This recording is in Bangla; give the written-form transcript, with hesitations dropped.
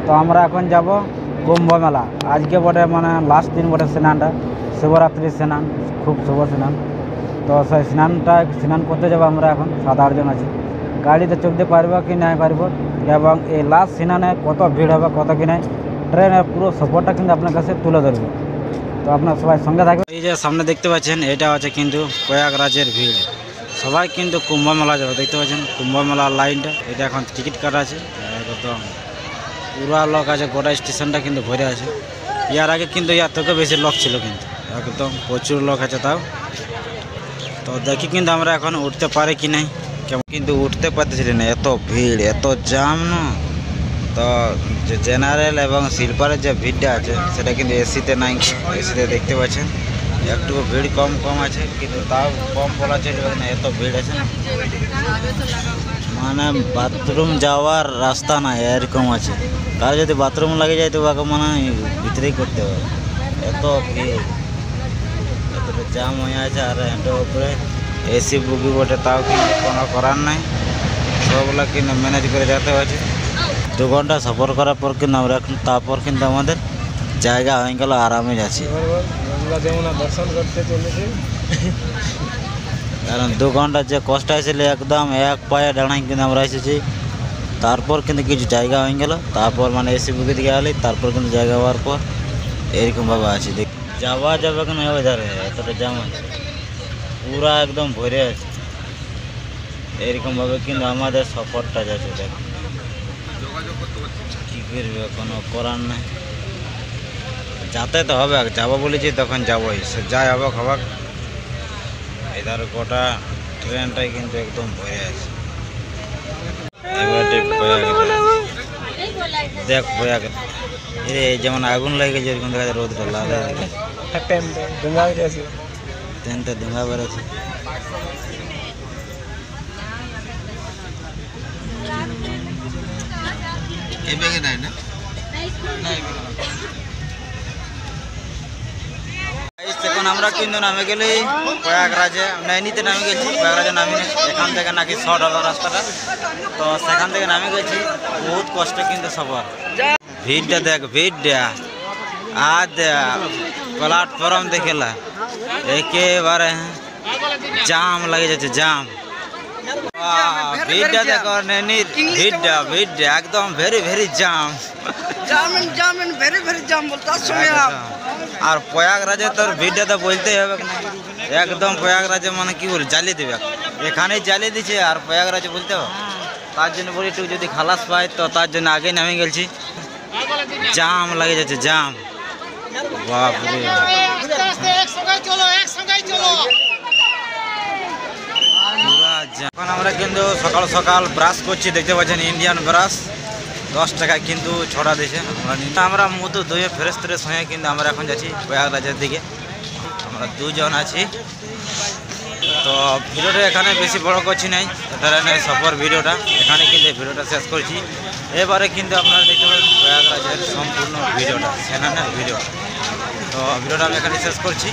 তো আমরা এখন যাব কুম্ভ মেলা। আজকে বটে মানে লাস্ট দিন বটে স্নানটা, শিবরাত্রি স্নান, খুব শুভ স্নান। তো সেই স্নান করতে যাবো আমরা। এখন 7-8 জন আছি। গাড়িতে চলতে পারবো কি নাই পারবো, এবং এই লাস্ট স্নানে কত ভিড় হবে কত কি নাই, ট্রেনের পুরো সফরটা কিন্তু আপনার কাছে তুলে ধরবে। তো আপনার সবাই সঙ্গে থাকবে। এই যে সামনে দেখতে পাচ্ছেন, এটা হচ্ছে কিন্তু প্রয়াগরাজের ভিড়। সবাই কিন্তু কুম্ভ মেলা যাবে, দেখতে পাচ্ছেন কুম্ভ মেলার লাইনটা। এটা এখন টিকিট কাটা আছে, একদম পুরা লোক আছে, গোটা স্টেশনটা কিন্তু ভরে আছে। ইয়ার আগে কিন্তু ইয়ার থেকে বেশি লোক ছিল, কিন্তু একদম প্রচুর লোক আছে তাও। তো দেখি কিন্তু আমরা এখন উঠতে পারি কি নাই, কেমন কিন্তু উঠতে পারতেছিলি না, এত ভিড় এত জাম না। তো যে জেনারেল এবং স্লিপারের যে ভিড়টা আছে সেটা কিন্তু এসিতে নাই। এসিতে দেখতে পাচ্ছেন একটু ভিড় কম আছে, কিন্তু তাও কম বলা চলবে না, এত ভিড় আছে। মানে বাথরুম যাওয়ার রাস্তা না এরকম আছে। কার যদি বাথরুম লাগে যায় তো ওকে মানে ভিতরেই করতে হবে, এত ভিড়, এতটা জাম হয়ে আছে। আর এটার উপরে এসি বুকি বটে, তাও কিন্তু কোনো করার নাই, সবগুলো কিন্তু ম্যানেজ করে যেতে হয়েছে। 2 ঘন্টা সফর করার পর কিন্তু আমরা এখন তারপর কিন্তু আমাদের জায়গা হয়ে গেল, আরামে যাচ্ছি। দর্শন করতে চলেছি, কারণ 2 ঘন্টা যে কষ্ট হয়েছিল একদম এক পায়ে দাঁড়াই কিন্তু আমরা এসেছি। তারপর কিন্তু কিছু জায়গা হয়ে গেল, তারপর মানে এসি বুকে দিকে আলি, তারপর কিন্তু জায়গা হওয়ার পর এরকমভাবে আছি। যাওয়া যাবে কেন ধারে, এতটা জাম আছে, পুরা একদম ভরে আছে। এরকমভাবে কিন্তু আমাদের সফরটা যাচ্ছে। দেখ কী করবে, কোনো করার নাই, যাতে তো হবে। যাবো বলেছি তখন যাবোই, সে যাই হবে খাবার। এধার গোটা ট্রেনটাই কিন্তু একদম ভরে আছে। এবারে দেখ প্রয়াগরাজ, এই যেমন আগুন লাগে গেছে এরকম দেখা যায়, রোদটা লাল হয়ে গেছে, ট্রেনটা ধোঁয়া বেরোচ্ছে। এখন আমরা কিন্তু নামে গেলে প্রয়াগরাজে, নৈনিতে নামে গেছি। প্রয়াগরাজে নামি এখান থেকে নাকি শর্ট হলো রাস্তাটা, তো সেখান থেকে নামে গেছি। বহুত কষ্ট কিন্তু সবার। ভিড়টা দেখ, ভিড়টা আর প্ল্যাটফর্ম দেখেলা একেবারে জাম লাগে যাচ্ছে, জাম। ভিড়টা দেখো, নৈনির ভিড়টা একদম ভেরি জাম। আর প্রয়াগরাজে তোর ভিড়টা তো বলতেই হবে না, একদম প্রয়াগরাজে মানে কি বলি জ্বালিয়ে দেবে, এখানেই জ্বালিয়ে দিচ্ছে। আর প্রয়াগরাজে বলতে হবে, তার জন্য বলি একটু যদি খালাস পাই তো তার জন্য আগে নামে গেছি। জাম লাগে যাচ্ছে, জাম, বাপরে। এখন আমরা কিন্তু সকাল সকাল ব্রাশ করছি, দেখতে পাচ্ছেন ইন্ডিয়ান ব্রাশ 10 টাকায় কিন্তু 6টা দিয়েছে। আমরা মুখ ধুয়ে ফ্রেশ হয়ে কিন্তু আমরা এখন যাচ্ছি প্রয়াগরাজের দিকে। আমরা 2 জন আছি। তো ভিডিওটা এখানে বেশি বড় করছি নাই, ধরেন সফর ভিডিওটা এখানে কিন্তু ভিডিওটা শেষ করছি। এবারে কিন্তু আপনারা দেখতে পাবেন প্রয়াগরাজের সম্পূর্ণ ভিডিওটা, স্নানের ভিডিও। তো ভিডিওটা আমি এখানে শেষ করছি।